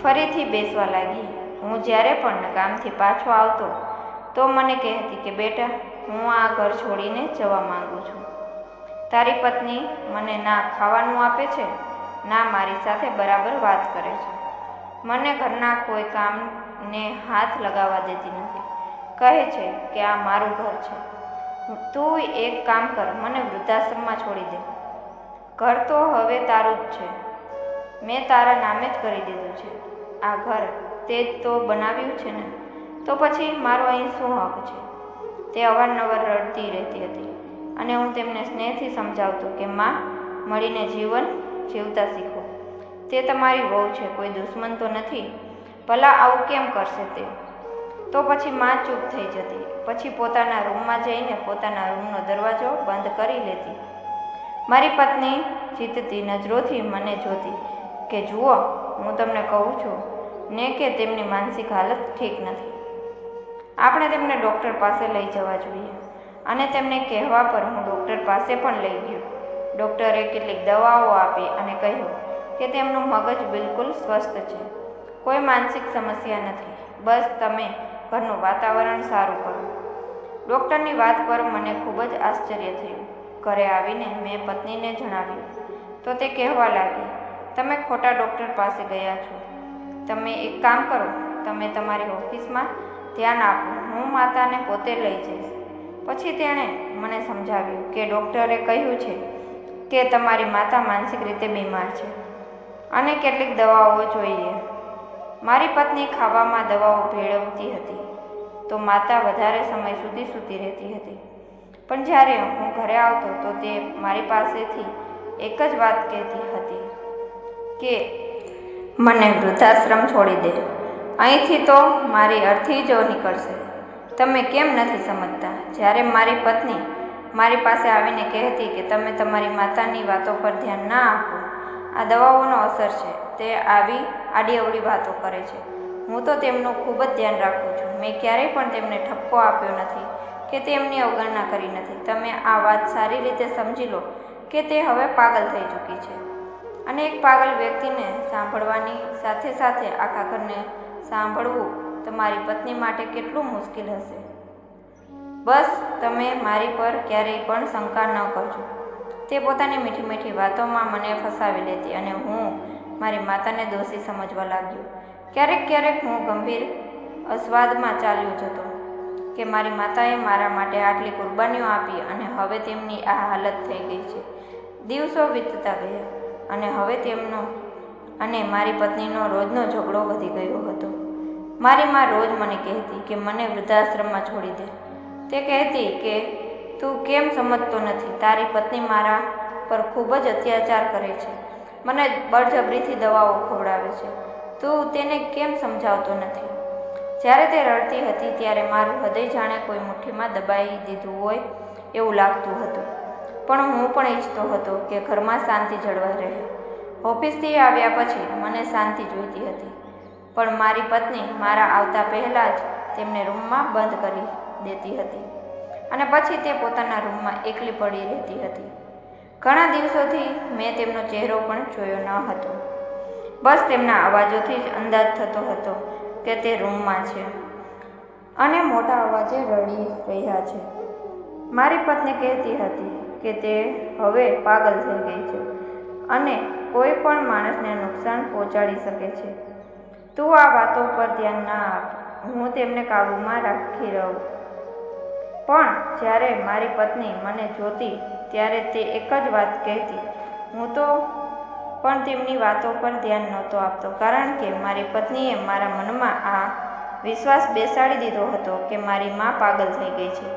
ફરીથી બેસવા લાગી. હું જ્યારે પણ કામથી પાછો આવતો તો મને કહેતી કે બેટા, હું આ ઘર છોડીને જવા માંગુ છું. તારી પત્ની મને ના ખાવાનું આપે છે, ના મારી સાથે બરાબર વાત કરે છે. મને ઘરના કોઈ કામને હાથ લગાવવા દેતી નથી. કહે છે કે આ મારું ઘર છે. તું એક કામ કર, મને વૃદ્ધાશ્રમમાં છોડી દે. ઘર તો હવે તારું જ છે. મેં તારા નામે જ કરી દીધું છે. આ ઘર તે જ તો બનાવ્યું છે ને, તો પછી મારો અહીં શું હક છે? તે અવારનવાર રડતી રહેતી હતી અને હું તેમને સ્નેહથી સમજાવતો કે માં, મળીને જીવન જીવતા શીખો. તે તમારી વહુ છે, કોઈ દુશ્મન તો નથી. ભલા આવું કેમ કરશે તે? તો પછી માં ચૂપ થઈ જતી. પછી પોતાના રૂમમાં જઈને પોતાના રૂમનો દરવાજો બંધ કરી લેતી. મારી પત્ની જીતતી નજરોથી મને જોતી કે જુઓ, હું તમને કહું છું ને કે તેમની માનસિક હાલત ઠીક નથી. આપણે તેમને ડૉક્ટર પાસે લઈ જવા જોઈએ. અને તેમને કહેવા પર હું ડૉક્ટર પાસે પણ લઈ ગયો. ડૉક્ટરે કેટલીક દવાઓ આપી અને કહ્યું કે તેમનું મગજ બિલકુલ સ્વસ્થ છે, કોઈ માનસિક સમસ્યા નથી, બસ તમે ઘરનું વાતાવરણ સારું કરો. ડૉક્ટરની વાત પર મને ખૂબ જ આશ્ચર્ય થયું. ઘરે આવીને મેં પત્નીને જણાવ્યું તો તે કહેવા લાગી, તમે ખોટા ડૉક્ટર પાસે ગયા છો. તમે એક કામ કરો, તમે તમારી ઓફિસમાં ધ્યાન આપો, હું માતાને પોતે લઈ જઈશ. પછી તેણે મને સમજાવ્યું કે ડૉક્ટરે કહ્યું છે કે તમારી માતા માનસિક રીતે બીમાર છે અને કેટલીક દવાઓ જોઈએ. મારી પત્ની ખાવામાં દવાઓ ભેળવતી હતી તો માતા વધારે સમય સુધી સૂતી રહેતી હતી. પણ જ્યારે હું ઘરે આવતો તો તે મારી પાસેથી એક જ વાત કહેતી હતી કે મને વૃદ્ધાશ્રમ છોડી દે, અહીંથી તો મારી અર્થી જ નીકળશે. તમે કેમ નથી સમજતા? જ્યારે મારી પત્ની મારી પાસે આવીને કહેતી કે તમે તમારી માતાની વાતો પર ધ્યાન ના આપો, આ દવાઓનો અસર છે, તે આવી આડી અવળી વાતો કરે છે. હું તો તેમનું ખૂબ જ ધ્યાન રાખું છું. મેં ક્યારેય પણ તેમને ઠપકો આપ્યો નથી કે તેમની અવગણના કરી નથી. તમે આ વાત સારી રીતે સમજી લો કે તે હવે પાગલ થઈ ચૂકી છે. અને એક પાગલ વ્યક્તિને સાંભળવાની સાથે સાથે આખા ઘરને સાંભળવું તમારી પત્ની માટે કેટલું મુશ્કેલ હશે. બસ તમે મારી પર ક્યારેય પણ શંકા ન કરજો. તે પોતાની મીઠી મીઠી વાતોમાં મને ફસાવી લેતી અને હું મારી માતાને દોષી સમજવા લાગ્યો. ક્યારેક હું ગંભીર અસ્વાદમાં ચાલ્યો જતો કે મારી માતાએ મારા માટે આટલી કુરબાનીઓ આપી અને હવે તેમની આ હાલત થઈ ગઈ છે. દિવસો વીતતા ગયા અને હવે તેમનો અને મારી પત્નીનો રોજનો ઝઘડો વધી ગયો હતો. મારી માં રોજ મને કહેતી કે મને વૃદ્ધાશ્રમમાં છોડી દે. તે કહેતી કે તું કેમ સમજતો નથી? તારી પત્ની મારા પર ખૂબ જ અત્યાચાર કરે છે, મને બળજબરીથી દવાઓ ખવડાવે છે, તું તેને કેમ સમજાવતો નથી? જ્યારે તે રડતી હતી ત્યારે મારું હૃદય જાણે કોઈ મુઠ્ઠીમાં દબાઈ દીધું હોય એવું લાગતું હતું. પણ હું પણ ઈચ્છતો હતો કે ઘરમાં શાંતિ જળવાઈ રહે. ઓફિસથી આવ્યા પછી મને શાંતિ જોઈતી હતી, પણ મારી પત્ની મારા આવતા પહેલાં જ તેમને રૂમમાં બંધ કરી દેતી હતી અને પછી તે પોતાના રૂમમાં એકલી પડી રહેતી હતી. ઘણા દિવસોથી મેં તેમનો ચહેરો પણ જોયો ન હતો. બસ તેમના અવાજોથી જ અંદાજ થતો હતો કે તે રૂમમાં છે અને મોટા અવાજે રડી રહ્યા છે. મારી પત્ની કહેતી હતી કે તે હવે પાગલ થઈ ગઈ છે અને કોઈ પણ માણસને નુકસાન પહોંચાડી શકે છે. તું આ વાતો પર ધ્યાન ના આપ, હું તેમને કાબૂમાં રાખી રહું. પણ જ્યારે મારી પત્ની મને જોતી ત્યારે તે એક જ વાત કહેતી. હું તો પણ તેમની વાતો પર ધ્યાન નહોતો આપતો, કારણ કે મારી પત્નીએ મારા મનમાં આ વિશ્વાસ બેસાડી દીધો હતો કે મારી માં પાગલ થઈ ગઈ છે.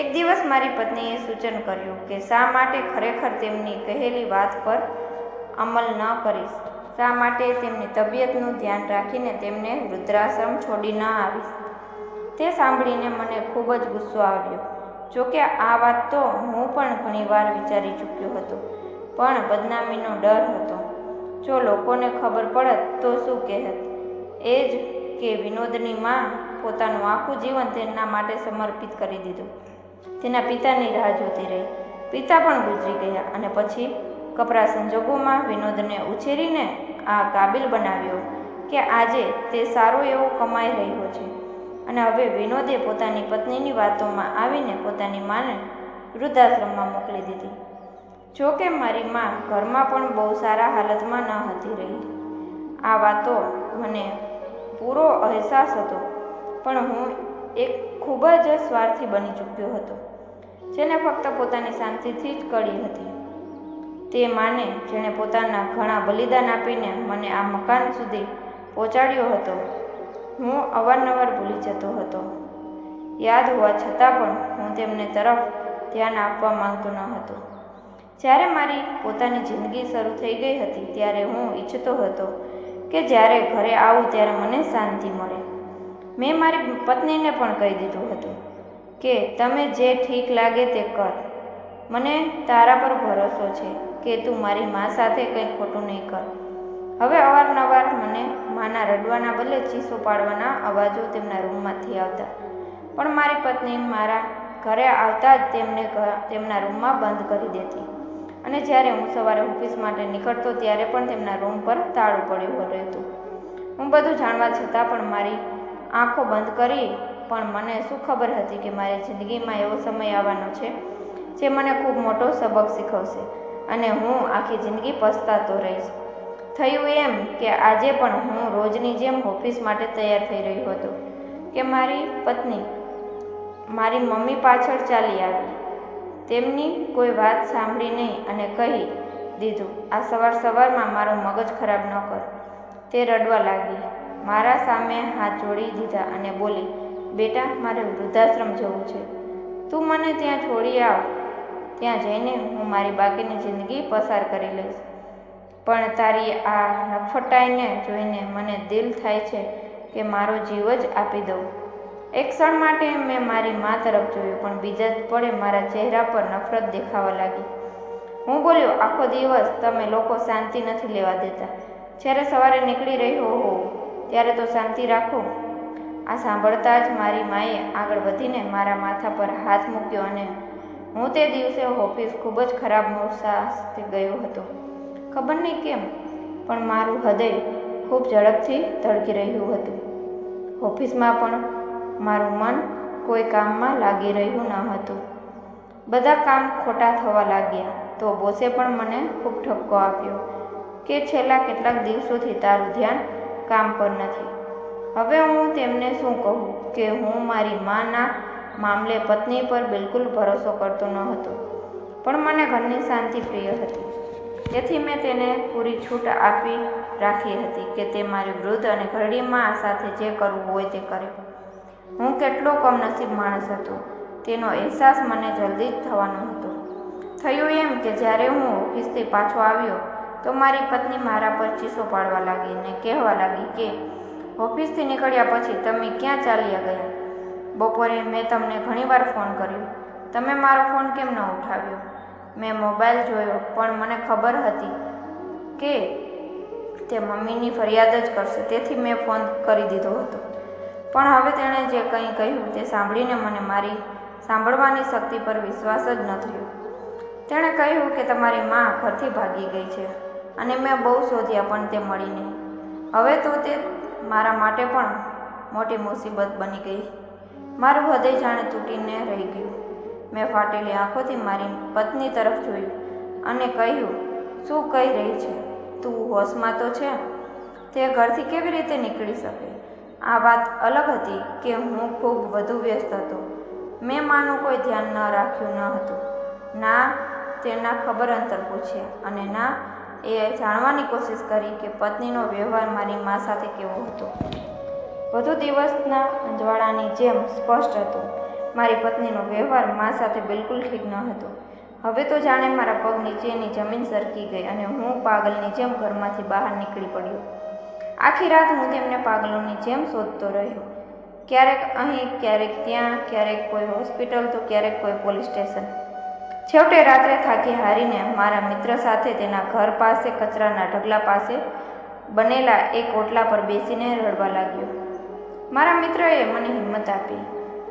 એક દિવસ મારી પત્નીએ સૂચન કર્યું કે શા માટે ખરેખર તેમની કહેલી વાત પર અમલ ન કરીશ, શા માટે તેમની તબિયતનું ધ્યાન રાખીને તેમને વૃદ્ધાશ્રમ છોડી ન આવીશ. તે સાંભળીને મને ખૂબ જ ગુસ્સો આવ્યો. જોકે આ વાત તો હું પણ ઘણીવાર વિચારી ચૂક્યો હતો, પણ બદનામીનો ડર હતો. જો લોકોને ખબર પડત તો શું કહેત? એ જ કે વિનોદની માં પોતાનું આખું જીવન તેના માટે સમર્પિત કરી દીધું. તેના પિતાની રાહ જોતી રહી. પિતા પણ ગુજરી ગયા અને પછી કપરા સંજોગોમાં વિનોદને ઉછેરીને આ કાબિલ બનાવ્યો કે આજે તે સારો એવો કમાઈ રહ્યો છે. અને હવે વિનોદે પોતાની પત્નીની વાતોમાં આવીને પોતાની માને વૃદ્ધાશ્રમમાં મોકલી દીધી. જો કે મારી માં ઘરમાં પણ બહુ સારા હાલતમાં ન હતી રહી. આ વાતો મને પૂરો અહેસાસ હતો, પણ હું એક ખૂબ જ સ્વાર્થી બની ચૂક્યો હતો, જેને ફક્ત પોતાની શાંતિથી જ કળી હતી. તે માને જેણે પોતાના ઘણા બલિદાન આપીને મને આ મકાન સુધી પહોંચાડ્યો હતો, હું અવારનવાર ભૂલી જતો હતો. યાદ હોવા છતાં પણ હું તેમને તરફ ધ્યાન આપવા માંગતો ન હતો. જ્યારે મારી પોતાની જિંદગી શરૂ થઈ ગઈ હતી ત્યારે હું ઈચ્છતો હતો કે જ્યારે ઘરે આવું ત્યારે મને શાંતિ મળે. મેં મારી પત્નીને પણ કહી દીધું હતું કે તમે જે ઠીક લાગે તે કર. મને તારા પર ભરોસો છે કે તું મારી મા સાથે કંઈ ખોટું નહીં કર. હવે અવારનવાર મને માના રડવાના બદલે ચીસો પાડવાના અવાજો તેમના રૂમમાંથી આવતા, પણ મારી પત્ની મારા ઘરે આવતા જ તેમના રૂમમાં બંધ કરી દેતી, અને જ્યારે હું સવારે ઓફિસ માટે નીકળતો ત્યારે પણ તેમના રૂમ પર તાળું પડ્યું રહેતું. હું બધું જાણવા છતાં પણ મારી આંખો બંધ કરી, પણ મને શું ખબર હતી કે મારી જિંદગીમાં એવો સમય આવવાનો છે જે મને ખૂબ મોટો સબક શીખવશે અને હું આખી જિંદગી પછતાતો રહીશ. થયું એમ કે આજે પણ હું રોજની જેમ ઓફિસ માટે તૈયાર થઈ રહ્યો હતો કે મારી પત્ની મારી મમ્મી પાછળ ચાલી આવી. તેમની કોઈ વાત સાંભળી નહીં અને કહી દીધું, આ સવારમાં મારું મગજ ખરાબ ન કર. તે રડવા લાગી, મારા સામે હાથ જોડી દીધા અને બોલી, બેટા, મારે વૃદ્ધાશ્રમ જવું છે. તું મને ત્યાં છોડી આવ. ત્યાં જઈને હું મારી બાકીની જિંદગી પસાર કરી લઈશ. પણ તારી આ નફટાઈને જોઈને મને દિલ થાય છે કે મારો જીવ જ આપી દઉં. એક ક્ષણ માટે મેં મારી મા તરફ જોયું, પણ બીજા જ પળે મારા ચહેરા પર નફરત દેખાવા લાગી. હું બોલ્યો, આખો દિવસ તમે લોકો શાંતિ નથી લેવા દેતા. જ્યારે સવારે નીકળી રહ્યો હોઉં ત્યારે તો શાંતિ રાખો. આ સાંભળતા જ મારી માએ આગળ વધીને મારા માથા પર હાથ મૂક્યો અને હું તે દિવસે ઓફિસ ખૂબ જ ખરાબ મૂડ સાથે ગયો હતો. ખબર નહીં કેમ, પણ મારું હૃદય ખૂબ ઝડપથી ધડકી રહ્યું હતું. ઓફિસમાં પણ મારું મન કોઈ કામમાં લાગી રહ્યું ન હતું. બધા કામ ખોટા થવા લાગ્યા. તો બોસે પણ મને ખૂબ ઠપકો આપ્યો કે છેલ્લા કેટલાક દિવસોથી તારું ધ્યાન કામ પર નથી. હવે હું તેમને શું કહું કે હું મારી માના મામલે પત્ની પર બિલકુલ ભરોસો કરતો ન હતો, પણ મને ઘરની શાંતિ પ્રિય હતી. તેથી મેં તેને પૂરી છૂટ આપી રાખી હતી કે તે મારી વૃદ્ધ અને ઘરડી મા સાથે જે કરવું હોય તે કરે. હું કેટલો કમનસીબ માણસ હતો તેનો અહેસાસ મને જલ્દી જ થવાનો હતો. થયું એમ કે જ્યારે હું ઓફિસથી પાછો આવ્યો તો મારી પત્ની મારા પર ચીસો પાડવા લાગી અને કહેવા લાગી કે ઓફિસથી નીકળ્યા પછી તમે ક્યાં ચાલ્યા ગયા? બપોરે મેં તમને ઘણીવાર ફોન કર્યો, તમે મારો ફોન કેમ ન ઉઠાવ્યો? મેં મોબાઈલ જોયો, પણ મને ખબર હતી કે તે મમ્મીની ફરિયાદ જ કરશે, તેથી મેં ફોન કરી દીધો હતો. પણ હવે તેણે જે કંઈ કહ્યું તે સાંભળીને મને મારી સાંભળવાની શક્તિ પર વિશ્વાસ જ ન થયો. તેણે કહ્યું કે તમારી મા ઘરથી ભાગી ગઈ છે અને મેં બહુ શોધ્યા પણ તે મળી નહીં. હવે તો તે મારા માટે પણ મોટી મુસીબત બની ગઈ. મારું હૃદય જાણે તૂટીને રહી ગયું. મેં ફાટેલી આંખોથી મારી પત્ની તરફ જોયું અને કહ્યું, શું કહી રહી છે? તું હોશમાં તો છે? તે ઘરથી કેવી રીતે નીકળી શકે? આ વાત અલગ હતી કે હું ખૂબ વધુ વ્યસ્ત હતો. મેં માનું કોઈ ધ્યાન ન રાખ્યું ન હતું. ના તેના ખબર અંતર પૂછ્યા અને ના એ જાણવાની કોશિશ કરી કે પત્નીનો વ્યવહાર મારી મા સાથે કેવો હતો. વધુ દિવસના અંજવાળાની જેમ સ્પષ્ટ હતો. મારી પત્નીનો વ્યવહાર મા સાથે બિલકુલ ઠીક ન હતો. હવે તો જાણે મારા પગ નીચેની જમીન સરકી ગઈ અને હું પાગલની જેમ ઘરમાંથી બહાર નીકળી પડ્યો. આખી રાત હું તેમને પાગલોની જેમ શોધતો રહ્યો. ક્યારેક અહીં, ક્યારેક ત્યાં, ક્યારેક કોઈ હોસ્પિટલ તો ક્યારેક કોઈ પોલીસ સ્ટેશન. છેવટે રાત્રે થાકી હારીને મારા મિત્ર સાથે તેના ઘર પાસે કચરાના ઢગલા પાસે બનેલા એક ઓટલા પર બેસીને રડવા લાગ્યો. મારા મિત્રએ મને હિંમત આપી.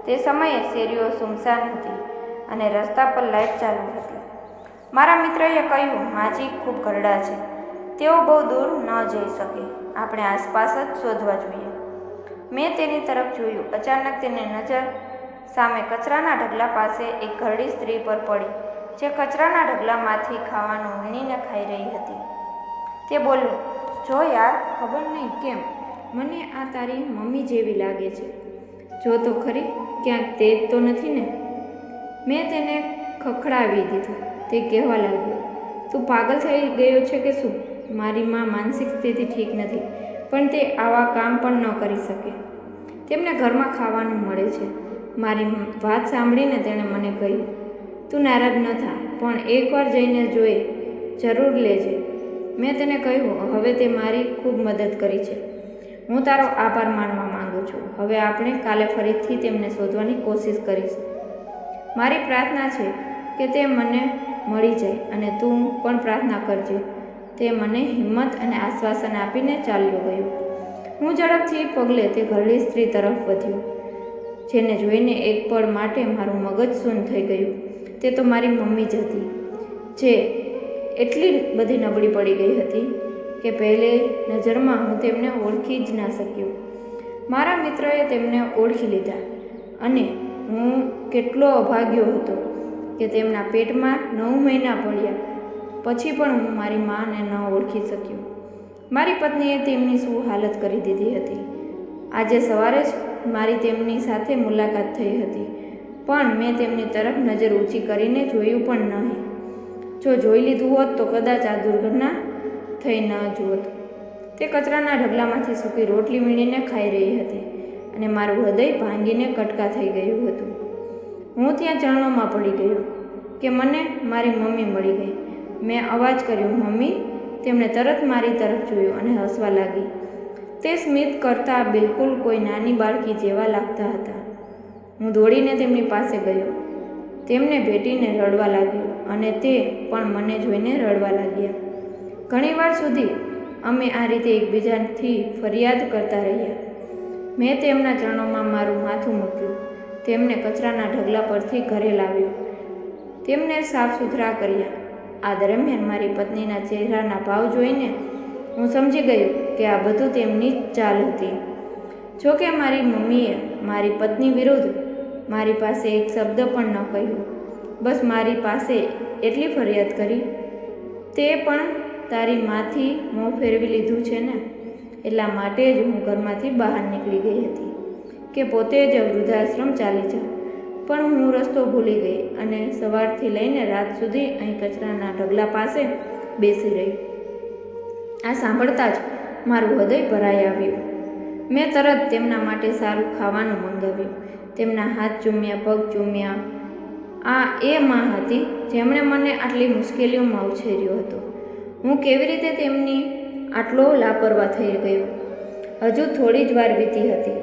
તે સમયે શેરીઓ સુમસાન હતી અને રસ્તા પર લાઇટ ચાલુ હતી. મારા મિત્રએ કહ્યું, માજી ખૂબ ઘરડા છે, તેઓ બહુ દૂર ન જઈ શકે, આપણે આસપાસ જ શોધવા જોઈએ. મેં તેની તરફ જોયું. અચાનક તેની નજર સામે કચરાના ઢગલા પાસે એક ઘરડી સ્ત્રી પર પડી, જે કચરાના ઢગલામાંથી ખાવાનું વીણીને ખાઈ રહી હતી. તે બોલ્યો, જો યાર, ખબર નહીં કેમ મને આ તારી મમ્મી જેવી લાગે છે. જો તો ખરી, ક્યાંક તે જ તો નથી ને? મેં તેને ખખડાવી દીધું. તે કહેવા લાગ્યો, તું પાગલ થઈ ગયો છે કે શું? મારી મા માનસિક સ્થિતિ ઠીક નથી, પણ તે આવા કામ પણ ન કરી શકે. તેમને ઘરમાં ખાવાનું મળે છે. મારી વાત સાંભળીને તેણે મને કહ્યું, તું નારાજ ન થા, પણ એકવાર જઈને જોઈ જરૂર લેજે. મેં તેને કહ્યું, હવે તે મારી ખૂબ મદદ કરી છે. હું તારો આભાર માનવા માંગુ છું. હવે આપણે કાલે ફરીથી તેમને શોધવાની કોશિશ કરીશું. મારી પ્રાર્થના છે કે તે મને મળી જાય અને તું પણ પ્રાર્થના કરજે. તે મને હિંમત અને આશ્વાસન આપીને ચાલ્યો ગયો. હું ઝડપથી પગલે તે ઘરડી સ્ત્રી તરફ વધ્યો, જેને જોઈને એક પળ માટે મારું મગજ શૂન્ય થઈ ગયું. તે તો મારી મમ્મી જ હતી, જે એટલી બધી નબળી પડી ગઈ હતી કે પહેલી નજરમાં હું તેમને ઓળખી જ ના શક્યો. મારા મિત્રએ તેમને ઓળખી લીધા અને હું કેટલો અભાગ્યો હતો કે તેમના પેટમાં 9 મહિના પડ્યા પછી પણ હું મારી માને ન ઓળખી શક્યો. મારી પત્નીએ તેમની શું હાલત કરી દીધી હતી. આજે સવારે જ મારી તેમની સાથે મુલાકાત થઈ હતી, પણ મેં તેમની તરફ નજર ઊંચી કરીને જોયું પણ નહીં. જો જોઈ લીધું હોત તો કદાચ આ દુર્ઘટના થઈ ન જોત. તે કચરાના ઢગલામાંથી સૂકી રોટલી વીણીને ખાઈ રહી હતી અને મારું હૃદય ભાંગીને કટકા થઈ ગયું હતું. હું ત્યાં ચરણોમાં પડી ગયો કે મને મારી મમ્મી મળી ગઈ. મેં અવાજ કર્યો, મમ્મી. તેમણે તરત મારી તરફ જોયું અને હસવા લાગી. તે સ્મિત કરતાં બિલકુલ કોઈ નાની બાળકી જેવા લાગતા હતા. હું દોડીને તેમની પાસે ગયો, તેમને ભેટીને રડવા લાગ્યો અને તે પણ મને જોઈને રડવા લાગ્યા. ઘણીવાર સુધી અમે આ રીતે એકબીજાથી ફરિયાદ કરતા રહ્યા. મેં તેમના ચરણોમાં મારું માથું મૂક્યું, તેમને કચરાના ઢગલા પરથી ઘરે લાવ્યો, તેમને સાફ સુથરા કર્યા. આ દરમિયાન મારી પત્નીના ચહેરાના ભાવ જોઈને હું સમજી ગયો કે આ બધું તેમની જ ચાલ હતી. જોકે મારી મમ્મીએ મારી પત્ની વિરુદ્ધ મારી પાસે એક શબ્દ પણ ન કહ્યું. બસ મારી પાસે એટલી ફરિયાદ કરી, તે પણ તારી માંથી મોં ફેરવી લીધું છે ને, એટલા માટે જ હું ઘરમાંથી બહાર નીકળી ગઈ હતી કે પોતે જ વૃદ્ધાશ્રમ ચાલી જાઉં. પણ હું રસ્તો ભૂલી ગઈ અને સવારથી લઈને રાત સુધી અહીં કચરાના ઢગલા પાસે બેસી રહી. આ સાંભળતા જ મારું હૃદય ભરાઈ આવ્યું. મેં તરત તેમના માટે સારું ખાવાનું મંગાવ્યું, તેમના હાથ ચૂમ્યા, પગ ચૂમ્યા. આ એ માં હતી જેમણે મને આટલી મુશ્કેલીઓમાં ઉછેર્યો હતો. હું કેવી રીતે તેમની આટલો લાપરવાહ થઈ ગયો. હજુ થોડી જ વાર વીતી હતી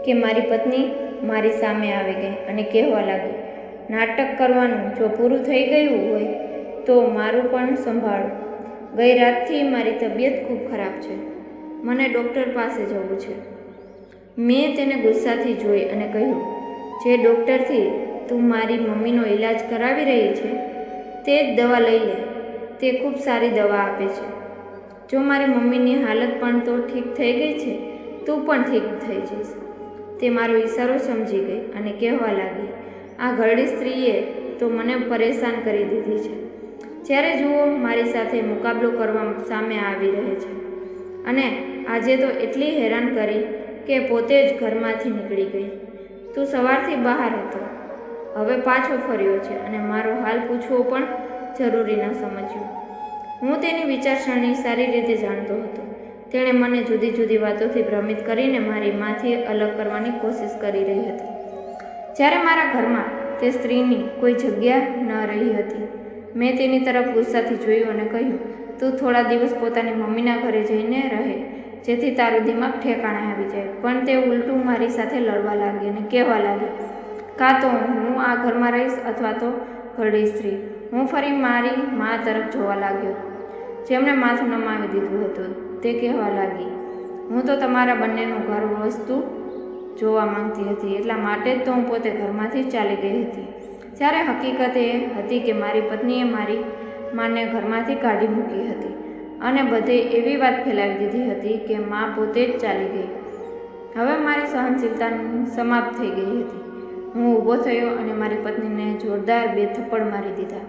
કે મારી પત્ની મારી સામે આવી ગઈ અને કહેવા લાગી, નાટક કરવાનું જો પૂરું થઈ ગયું હોય તો મારું પણ સંભાળો. ગઈ રાતથી મારી તબિયત ખૂબ ખરાબ છે, મને ડૉક્ટર પાસે જવું છે. મેં તેને ગુસ્સાથી જોઈ અને કહ્યું, જે ડૉક્ટરથી તું મારી મમ્મીનો ઈલાજ કરાવી રહી છે તે જ દવા લઈ લે, તે ખૂબ સારી દવા આપે છે. જો મારી મમ્મીની હાલત પણ તો ઠીક થઈ ગઈ છે, તું પણ ઠીક થઈ જઈશ. તે મારો ઈશારો સમજી ગઈ અને કહેવા લાગી, આ ઘરડી સ્ત્રીએ તો મને પરેશાન કરી દીધી છે. જ્યારે જુઓ મારી સાથે મુકાબલો કરવા સામે આવી રહે છે અને આજે તો એટલી હેરાન કરી કે પોતે જ ઘરમાંથી નીકળી ગઈ. તું સવારથી બહાર હતો, હવે પાછો ફર્યો છે અને મારો હાલ પૂછવો પણ જરૂરી ન સમજ્યો. હું તેની વિચારસરણી સારી રીતે જાણતો હતો. તેણે મને જુદી જુદી વાતોથી ભ્રમિત કરીને મારી માંથી અલગ કરવાની કોશિશ કરી રહી હતી. જ્યારે મારા ઘરમાં તે સ્ત્રીની કોઈ જગ્યા ન રહી હતી, મેં તેની તરફ ગુસ્સાથી જોયું અને કહ્યું, તું થોડા દિવસ પોતાની મમ્મીના ઘરે જઈને રહે, જેથી તારું દિમાગ ઠેકાણે આવી જાય. પણ તે ઉલટું મારી સાથે લડવા લાગી અને કહેવા લાગી, કાં તો હું આ ઘરમાં રહીશ અથવા તો ઘરડી સ્ત્રી. હું ફરી મારી મા તરફ જોવા લાગ્યો, જેમણે માથું નમાવી દીધું હતું. તે કહેવા લાગી, હું તો તમારા બંનેનું ઘર વસ્તુ જોવા માંગતી હતી, એટલા માટે જ તો હું પોતે ઘરમાંથી ચાલી ગઈ હતી. જ્યારે હકીકત એ હતી કે મારી પત્નીએ મારી માને ઘરમાંથી કાઢી મૂકી હતી અને બધે એવી વાત ફેલાવી દીધી હતી કે મા પોતે જ ચાલી ગઈ. હવે મારી સહનશીલતા સમાપ્ત થઈ ગઈ હતી. હું ઊભો થયો અને મારી પત્નીને જોરદાર 2 થપ્પડ મારી દીધા.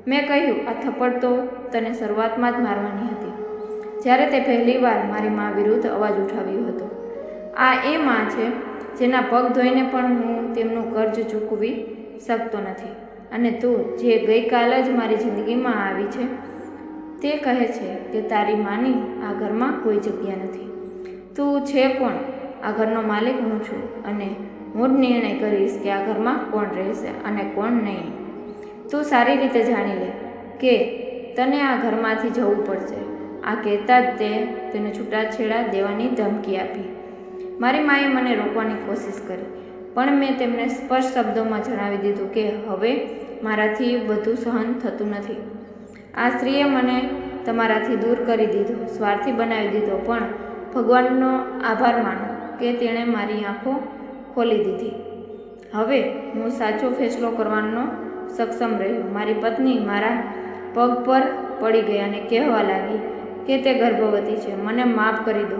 મેં કહ્યું, આ થપ્પડ તો તને શરૂઆતમાં જ મારવાની હતી, જ્યારે તે પહેલીવાર મારી મા વિરુદ્ધ અવાજ ઉઠાવ્યો હતો. આ એ માં છે જેના પગ ધોઈને પણ હું તેમનું કર્જ ચૂકવી શકતો નથી, અને તું જે ગઈકાલ જ મારી જિંદગીમાં આવી છે તે કહે છે કે તારી માની આ ઘરમાં કોઈ જગ્યા નથી. તું છે કોણ? આ ઘરનો માલિક હું છું અને હું જ નિર્ણય કરીશ કે આ ઘરમાં કોણ રહેશે અને કોણ નહીં. તું સારી રીતે જાણી લે કે તને આ ઘરમાંથી જવું પડશે. આ કહેતા જ તેને છૂટાછેડા દેવાની ધમકી આપી. મારી માએ મને રોકવાની કોશિશ કરી, પણ મેં તેમને સ્પષ્ટ શબ્દોમાં જણાવી દીધું કે હવે મારાથી બધું સહન થતું નથી. આ સ્ત્રીએ મને તમારાથી દૂર કરી દીધો, સ્વાર્થી બનાવી દીધો, પણ ભગવાનનો આભાર માનો કે તેણે મારી આંખો ખોલી દીધી. હવે હું સાચો ફેસલો કરવાનો સક્ષમ રહ્યો. મારી પત્ની મારા પગ પર પડી ગઈ અને કહેવા લાગી કે તે ગર્ભવતી છે, મને માફ કરી દો.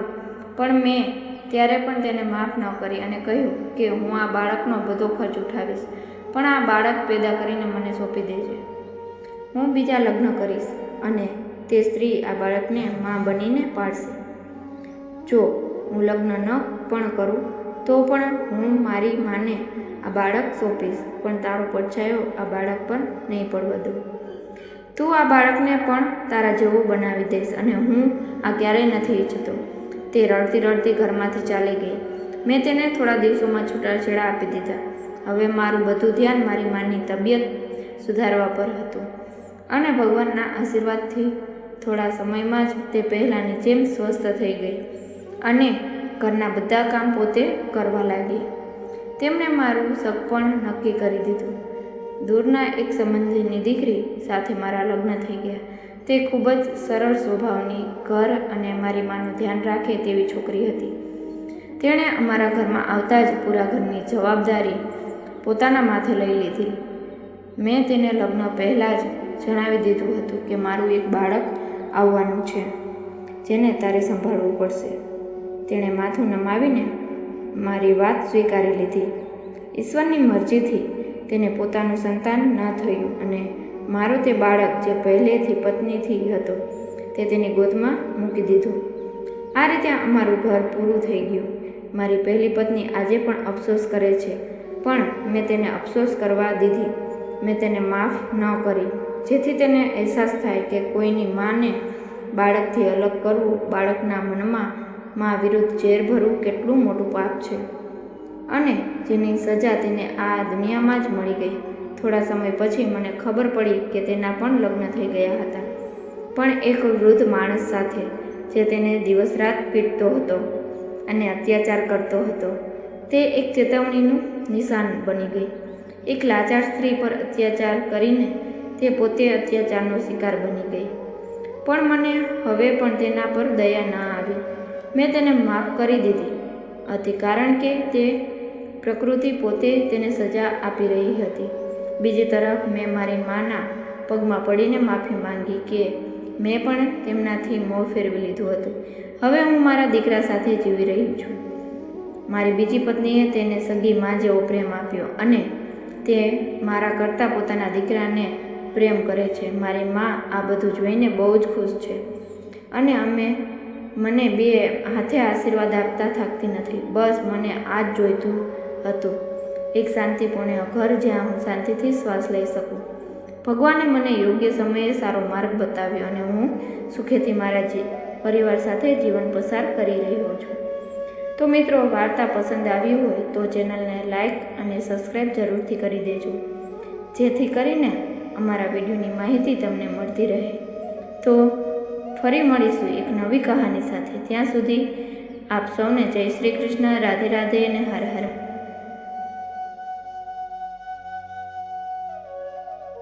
પણ મેં ત્યારે પણ તેને માફ ન કરી અને કહ્યું કે હું આ બાળકનો બધો ખર્ચ ઉઠાવીશ, પણ આ બાળક પેદા કરીને મને સોંપી દેજે. હું બીજા લગ્ન કરીશ અને તે સ્ત્રી આ બાળકને મા બનીને પાળશે. જો હું લગ્ન ન પણ કરું તો પણ હું મારી માને આ બાળક સોંપીશ, પણ તારો પડછાયો આ બાળક પર નહીં પડવા દઉં. તું આ બાળકને પણ તારા જેવો બનાવી દઈશ અને હું આ ક્યારેય નથી ઈચ્છતો. તે રડતી રડતી ઘરમાંથી ચાલી ગઈ. મેં તેને થોડા દિવસોમાં છૂટાછેડા આપી દીધા. હવે મારું બધું ધ્યાન મારી માની તબિયત સુધારવા પર હતું અને ભગવાનના આશીર્વાદથી થોડા સમયમાં જ તે પહેલાંની જેમ સ્વસ્થ થઈ ગઈ અને ઘરના બધા કામ પોતે કરવા લાગી. તેમણે મારું સગપણ નક્કી કરી દીધું. દૂરના એક સંબંધીની દીકરી સાથે મારા લગ્ન થઈ ગયા. તે ખૂબ જ સરળ સ્વભાવની, ઘર અને મારી માનું ધ્યાન રાખે તેવી છોકરી હતી. તેણે અમારા ઘરમાં આવતા જ પૂરા ઘરની જવાબદારી પોતાના માથે લઈ લીધી. મેં તેને લગ્ન પહેલાં જ જણાવી દીધું હતું કે મારું એક બાળક આવવાનું છે, જેને તારે સંભાળવું પડશે. તેણે માથું નમાવીને મારી વાત સ્વીકારી લીધી. ઈશ્વરની મરજીથી તેને પોતાનું સંતાન ન થયું અને મારો તે બાળક જે પહેલેથી પત્નીથી હતો તે તેની ગોદમાં મૂકી દીધું. આ રીતે અમારું ઘર પૂરું થઈ ગયું. મારી પહેલી પત્ની આજે પણ અફસોસ કરે છે, પણ મેં તેને અફસોસ કરવા દીધી. મેં તેને માફ ન કરી, જેથી તેને અહેસાસ થાય કે કોઈની માને બાળકથી અલગ કરવું, બાળકના મનમાં મા વિરુદ્ધ ઝેર ભરવું કેટલું મોટું પાપ છે અને જેની સજા તેને આ દુનિયામાં જ મળી ગઈ. થોડા સમય પછી મને ખબર પડી કે તેના પણ લગ્ન થઈ ગયા હતા, પણ એક વૃદ્ધ માણસ સાથે, જે તેને દિવસ રાત પીટતો હતો અને અત્યાચાર કરતો હતો. તે એક ચેતવણીનું નિશાન બની ગઈ. એક લાચાર સ્ત્રી પર અત્યાચાર કરીને તે પોતે અત્યાચારનો શિકાર બની ગઈ. પણ મને હવે પણ તેના પર દયા ન આવી. મેં તેને માફ કરી દીધી હતી, કારણ કે તે પ્રકૃતિ પોતે તેને સજા આપી રહી હતી. બીજી તરફ મેં મારી માના પગમાં પડીને માફી માંગી કે મેં પણ તેમનાથી મોં ફેરવી લીધું હતું. હવે હું મારા દીકરા સાથે જીવી રહી છું. મારી બીજી પત્નીએ તેને સગી મા જેવો પ્રેમ આપ્યો અને તે મારા કરતાં પોતાના દીકરાને પ્રેમ કરે છે. મારી મા આ બધું જોઈને બહુ જ ખુશ છે અને મને બે હાથે આશીર્વાદ આપતા થાકતી નથી. બસ મને આ જ જોઈતું હતું, એક શાંતિપૂર્ણ ઘર જ્યાં હું શાંતિથી શ્વાસ લઈ શકું. ભગવાને મને યોગ્ય સમયે સારો માર્ગ બતાવ્યો અને હું સુખેથી મારા પરિવાર સાથે જીવન પસાર કરી રહ્યો છું. તો મિત્રો, વાર્તા પસંદ આવી હોય તો ચેનલને લાઈક અને સબસ્ક્રાઈબ જરૂરથી કરી દેજો, જેથી કરીને અમારા વિડીયોની માહિતી તમને મળતી રહે. તો ફરી મળીશું એક નવી કહાની સાથે. ત્યાં સુધી આપ સૌને જય શ્રી કૃષ્ણ, રાધે રાધે અને હર હર